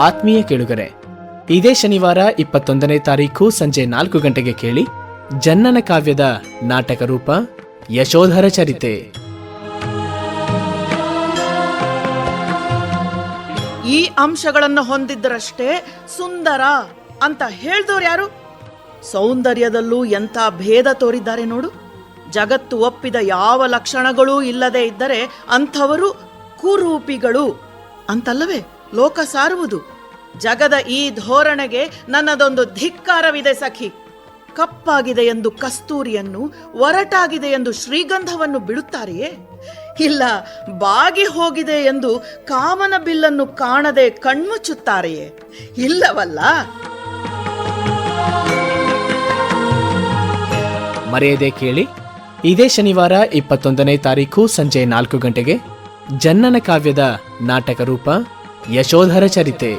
ಆತ್ಮೀಯ ಕೇಳುಗರೆ, ಇದೇ ಶನಿವಾರ 21ನೇ ತಾರೀಕು ಸಂಜೆ 4 ಗಂಟೆಗೆ ಕೇಳಿ ಜನ್ನನ ಕಾವ್ಯದ ನಾಟಕ ರೂಪ ಯಶೋಧರ ಚರಿತೆ. ಈ ಅಂಶಗಳನ್ನು ಹೊಂದಿದ್ದರಷ್ಟೇ ಸುಂದರ ಅಂತ ಹೇಳ್ದವ್ರು ಯಾರು? ಸೌಂದರ್ಯದಲ್ಲೂ ಎಂಥ ಭೇದ ತೋರಿದ್ದಾರೆ ನೋಡು. ಜಗತ್ತು ಒಪ್ಪಿದ ಯಾವ ಲಕ್ಷಣಗಳೂ ಇಲ್ಲದೆ ಇದ್ದರೆ ಅಂಥವರು ಕುರೂಪಿಗಳು ಅಂತಲ್ಲವೇ ಲೋಕ ಸಾರುವುದು. ಜಗದ ಈ ಧೋರಣೆಗೆ ನನ್ನದೊಂದು ಧಿಕ್ಕಾರವಿದೆ ಸಖಿ. ಕಪ್ಪಾಗಿದೆ ಎಂದು ಕಸ್ತೂರಿಯನ್ನು, ಒರಟಾಗಿದೆ ಎಂದು ಶ್ರೀಗಂಧವನ್ನು ಬಿಡುತ್ತಾರೆಯೇ? ಇಲ್ಲ, ಬಾಗಿ ಹೋಗಿದೆ ಎಂದು ಕಾಮನ ಬಿಲ್ಲನ್ನು ಕಾಣದೆ ಕಣ್ಮುಚ್ಚುತ್ತಾರೆಯೇ? ಇಲ್ಲವಲ್ಲ. ಮರೆಯದೆ ಕೇಳಿ, ಇದೇ ಶನಿವಾರ 21ನೇ ತಾರೀಕು ಸಂಜೆ 4 ಗಂಟೆಗೆ ಜನ್ನನ ಕಾವ್ಯದ ನಾಟಕ ರೂಪ ಯಶೋಧರ ಚರಿತೆ.